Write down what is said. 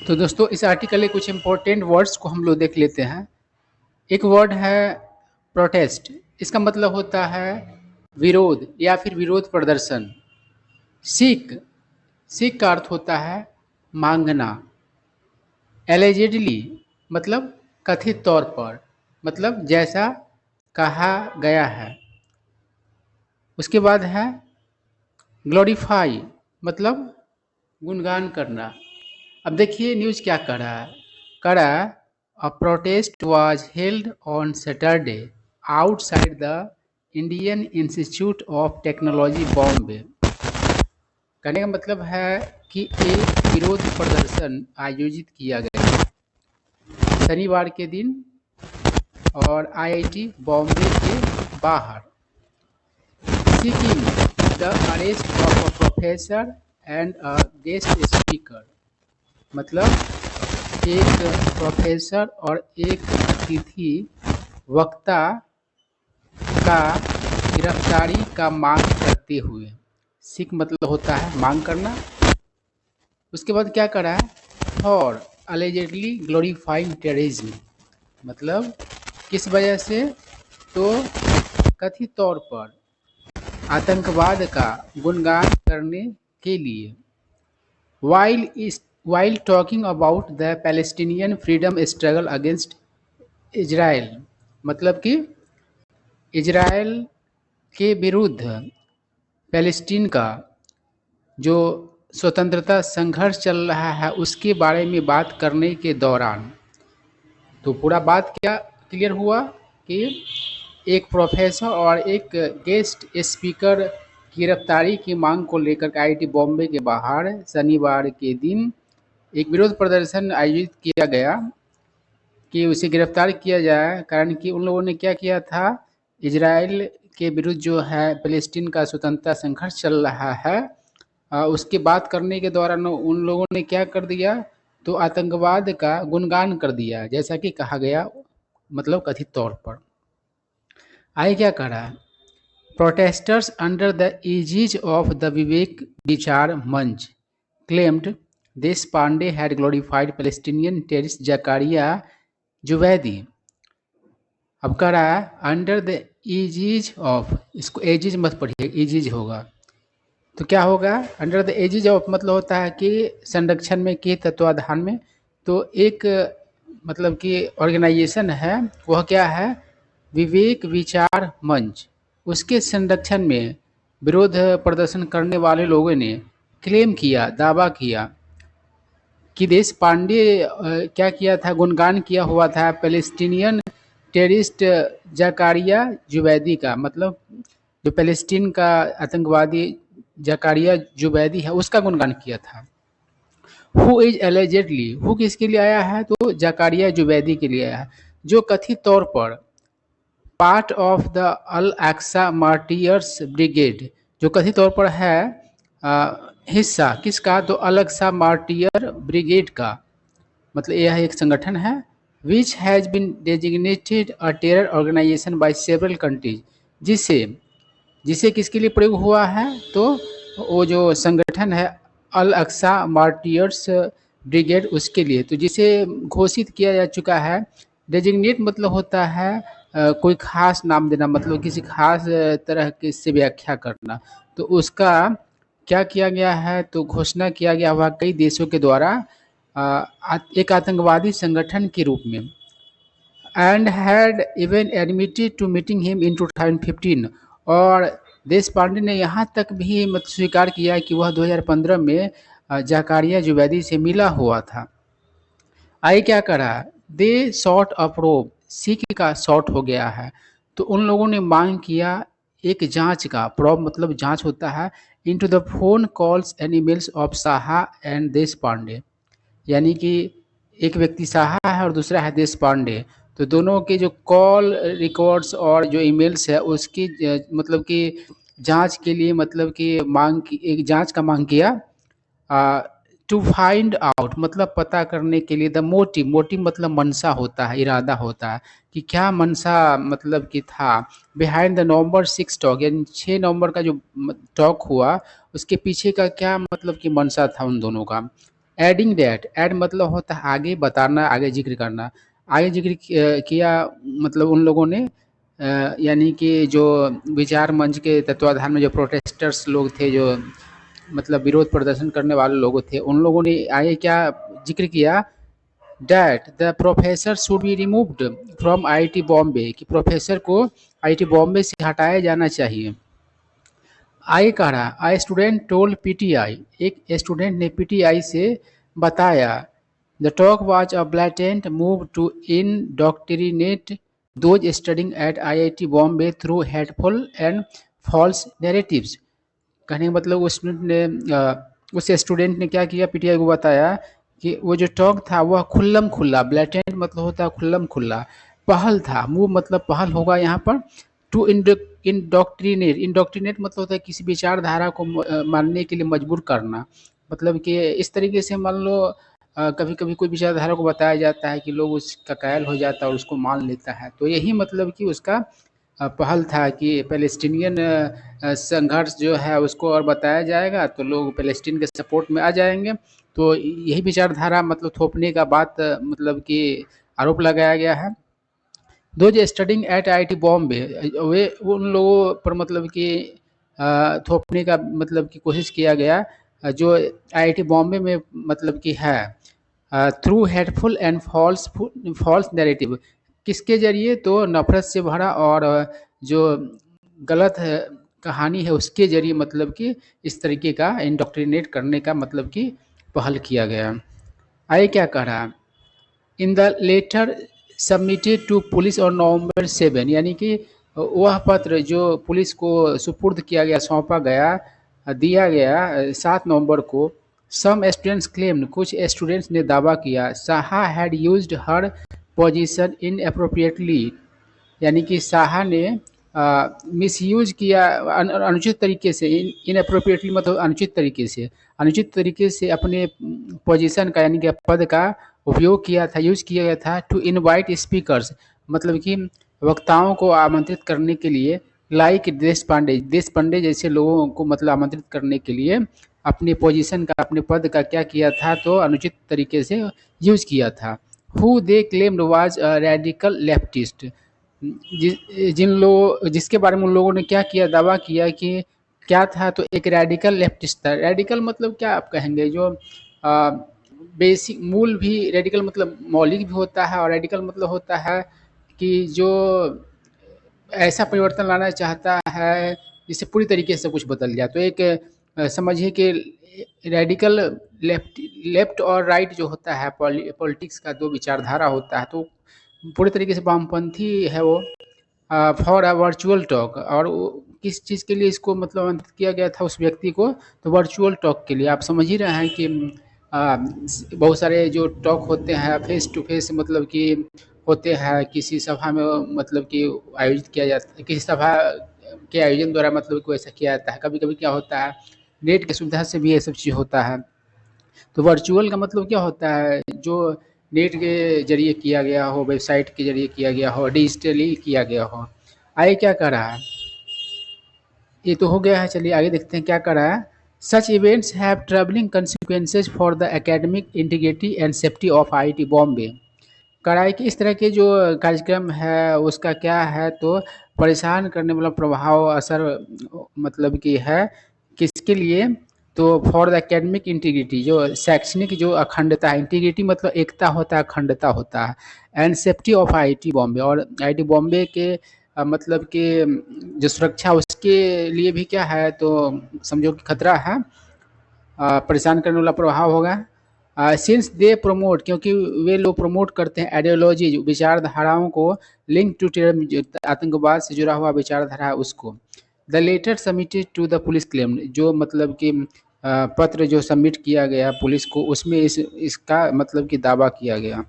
तो दोस्तों इस आर्टिकल के कुछ इम्पोर्टेंट वर्ड्स को हम लोग देख लेते हैं। एक वर्ड है प्रोटेस्ट। इसका मतलब होता है विरोध या फिर विरोध प्रदर्शन। सीक सीक का अर्थ होता है मांगना। एलिजिडली मतलब कथित तौर पर, मतलब जैसा कहा गया है। उसके बाद है ग्लोरीफाई मतलब गुणगान करना। अब देखिए न्यूज़ क्या कह रहा है a protest was held on Saturday outside the Indian institute of technology Bombay. कहने का मतलब है कि एक विरोध प्रदर्शन आयोजित किया गया शनिवार के दिन और आईआईटी बॉम्बे के बाहर। Seeking the arrest of a professor and a guest speaker मतलब एक प्रोफेसर और एक अतिथि वक्ता का गिरफ्तारी का मांग करते हुए। सिख मतलब होता है मांग करना। उसके बाद क्या करा है फॉर अलेजेडली ग्लोरीफाइंग टेररिज्म मतलब किस वजह से, तो कथित तौर पर आतंकवाद का गुणगान करने के लिए। while talking about the Palestinian freedom struggle against Israel मतलब कि इजराइल के विरुद्ध पैलेस्टीन का जो स्वतंत्रता संघर्ष चल रहा है उसके बारे में बात करने के दौरान। तो पूरा बात क्या क्लियर हुआ कि एक प्रोफेसर और एक गेस्ट स्पीकर की गिरफ्तारी की मांग को लेकर आईआईटी बॉम्बे के बाहर शनिवार के दिन एक विरोध प्रदर्शन आयोजित किया गया कि उसे गिरफ्तार किया जाए। कारण कि उन लोगों ने क्या किया था, इजराइल के विरुद्ध जो है फ़लस्तीन का स्वतंत्रता संघर्ष चल रहा है उसकी बात करने के दौरान उन लोगों ने क्या कर दिया, तो आतंकवाद का गुणगान कर दिया जैसा कि कहा गया, मतलब कथित तौर पर। आगे क्या कह रहा है, protesters under the aegis of the Vivek Vichar Manch claimed Deshpande had glorified Palestinian terrorist Zakaria जुवैदी। अब कह रहा है अंडर द एजिज ऑफ, इसको एजिज मत पढ़िए, एजिज होगा तो क्या होगा, अंडर द एजिज ऑफ मतलब होता है कि संरक्षण में, के तत्वाधान में। तो एक मतलब कि ऑर्गेनाइजेशन है, वह क्या है, विवेक विचार मंच। उसके संरक्षण में विरोध प्रदर्शन करने वाले लोगों ने क्लेम किया, दावा किया कि देश पांडे क्या किया था, गुणगान किया हुआ था पैलेस्टीनियन टेररिस्ट जकारिया जुवैदी का, मतलब जो पैलेस्टीन का आतंकवादी जकारिया जुवैदी है उसका गुणगान किया था। हु इज एलिजेडली, हु किसके लिए आया है, तो जकारिया जुवैदी के लिए आया है, जो कथित तौर पर part of the Al Aqsa martyrs brigade, जो कथित तौर पर है हिस्सा किसका, तो अल अक्सा मार्टियर ब्रिगेड का, मतलब यह एक संगठन है। Which has been designated a terror organisation by several countries, जिसे जिसे किसके लिए प्रयोग हुआ है, तो वो जो संगठन है अल अक्सा मार्टियर्स ब्रिगेड उसके लिए, तो जिसे घोषित किया जा चुका है। डेजिग्नेट मतलब होता है कोई खास नाम देना, मतलब किसी खास तरह की से व्याख्या करना। तो उसका क्या किया गया है, तो घोषणा किया गया हुआ कई देशों के द्वारा एक आतंकवादी संगठन के रूप में। And had even admitted to meeting him in 2015, और देश पांडे ने यहाँ तक भी मत स्वीकार किया कि वह 2015 में जकारिया जुवैदी से मिला हुआ था। आगे क्या करा, दे शॉर्ट अप्रोब, सीख का शॉर्ट हो गया है, तो उन लोगों ने मांग किया एक जांच का, प्रोब मतलब जांच होता है, into the phone calls and emails of Saha and देश पांडे, यानी कि एक व्यक्ति साहा है और दूसरा है देश पांडे, तो दोनों के जो कॉल रिकॉर्ड्स और जो ईमेल्स है उसकी मतलब कि जांच के लिए, मतलब कि मांग की, एक जांच का मांग किया। टू फाइंड आउट मतलब पता करने के लिए, द मोटिव, मोटिव मतलब मनसा होता है, इरादा होता है कि क्या मनसा मतलब कि था, बिहाइंड द नवंबर 6 टॉक, यानी 6 नवंबर का जो टॉक हुआ उसके पीछे का क्या मतलब कि मनसा था उन दोनों का। एडिंग दैट, ऐड मतलब होता है आगे बताना, आगे जिक्र करना। आगे जिक्र किया मतलब उन लोगों ने यानी कि जो विचार मंच के तत्वाधान में जो प्रोटेस्टर्स लोग थे, जो मतलब विरोध प्रदर्शन करने वाले लोग थे, उन लोगों ने आगे क्या जिक्र किया, that the professor should be removed from IIT Bombay, कि प्रोफेसर को आईआईटी बॉम्बे से हटाया जाना चाहिए। आगे कह रहा, आई स्टूडेंट टोल्ड पीटीआई, एक स्टूडेंट ने पीटीआई से बताया, the talk was a blatant move to indoctrinate those studying at IIT Bombay through hateful and false narratives. कहने का मतलब उस स्टूडेंट ने क्या किया, पीटीआई को बताया कि वो जो टॉक था वह खुल्लम खुल्ला, ब्लैटेंट मतलब होता है खुल्लम खुल्ला, पहल था, मूव मतलब पहल होगा यहाँ पर, टू इंडोक्ट्रिनेट मतलब होता है किसी विचारधारा को मानने के लिए मजबूर करना। मतलब कि इस तरीके से मान लो कभी कभी कोई विचारधारा को बताया जाता है कि लोग उसका कायल हो जाता है और उसको मान लेता है, तो यही मतलब कि उसका पहल था कि पैलेस्टीनियन संघर्ष जो है उसको और बताया जाएगा तो लोग पैलेस्टीन के सपोर्ट में आ जाएंगे। तो यही विचारधारा मतलब थोपने का बात मतलब कि आरोप लगाया गया है। दो जो स्टडिंग एट आईआईटी बॉम्बे, वे उन लोगों पर मतलब कि थोपने का मतलब की कोशिश किया गया जो आईआईटी बॉम्बे में मतलब कि है, through hateful and false narrative, किसके जरिए, तो नफरत से भरा और जो गलत कहानी है उसके जरिए मतलब कि इस तरीके का इंडोक्ट्रिनेट करने का मतलब कि पहल किया गया। आगे क्या कह रहा है, in the letter submitted to police और नवंबर 7, यानी कि वह पत्र जो पुलिस को सुपुर्द किया गया, सौंपा गया, दिया गया 7 नवंबर को। सम स्टूडेंट्स क्लेम्ड, कुछ स्टूडेंट्स ने दावा किया, Saha had used her position in appropriately, यानी कि साहा ने मिसयूज किया अनुचित तरीके से, इनअप्रोप्रिएटली मतलब अनुचित तरीके से अपने पोजीशन का यानी कि पद का उपयोग किया था, यूज किया गया था, टू इनवाइट स्पीकर्स, मतलब कि वक्ताओं को आमंत्रित करने के लिए, लाइक देश पांडे जैसे लोगों को मतलब आमंत्रित करने के लिए अपने पोजीशन का, अपने पद का क्या किया था, तो अनुचित तरीके से यूज किया था। Who they claimed was radical leftist, जिसके बारे में उन लोगों ने क्या किया, दावा किया कि क्या था, तो एक रेडिकल लेफ्टिस्ट था। रेडिकल मतलब क्या आप कहेंगे, जो बेसिक मूल भी, रेडिकल मतलब मौलिक भी होता है, और रेडिकल मतलब होता है कि जो ऐसा परिवर्तन लाना चाहता है जिससे पूरी तरीके से कुछ बदल जाए। तो एक समझिए कि रेडिकल लेफ्ट और राइट जो होता है पॉलिटिक्स का दो विचारधारा होता है, तो पूरी तरीके से वामपंथी है वो, फॉर अ वर्चुअल टॉक, और किस चीज़ के लिए इसको मतलब आमंत्रित किया गया था उस व्यक्ति को, तो वर्चुअल टॉक के लिए। आप समझ ही रहे हैं कि बहुत सारे जो टॉक होते हैं फेस टू फेस मतलब कि होते हैं किसी सभा में, मतलब कि आयोजित किया जाता है, किसी सभा के आयोजन द्वारा मतलब को ऐसा किया जाता है। कभी कभी क्या होता है, नेट की सुविधा से भी ये सब चीज़ होता है। तो वर्चुअल का मतलब क्या होता है, जो नेट के जरिए किया गया हो, वेबसाइट के जरिए किया गया हो, डिजिटली किया गया हो। आगे क्या कर रहा है, ये तो हो गया है, चलिए आगे देखते हैं क्या कर रहा है। सच events have troubling consequences for the academic integrity and safety of IIT Bombay. कड़ाई कि इस तरह के जो कार्यक्रम है उसका क्या है, तो परेशान करने वाला प्रभाव असर मतलब कि है, किसके लिए, तो फॉर द एकेडमिक इंटीग्रिटी, जो शैक्षणिक जो अखंडता है, इंटीग्रिटी मतलब एकता होता है, अखंडता होता है, and safety of IIT Bombay, और आईआईटी बॉम्बे के मतलब कि जो सुरक्षा उसके लिए भी क्या है, तो समझो कि खतरा है, परेशान करने वाला प्रभाव होगा। सिंस दे प्रमोट, क्योंकि वे लोग प्रमोट करते हैं आइडियोलॉजी, विचारधाराओं को, लिंक टू टेररिज्म, आतंकवाद से जुड़ा हुआ विचारधारा है उसको। The letter submitted to the police claim, जो मतलब कि पत्र जो सबमिट किया गया पुलिस को, उसमें इसका मतलब कि दावा किया गया।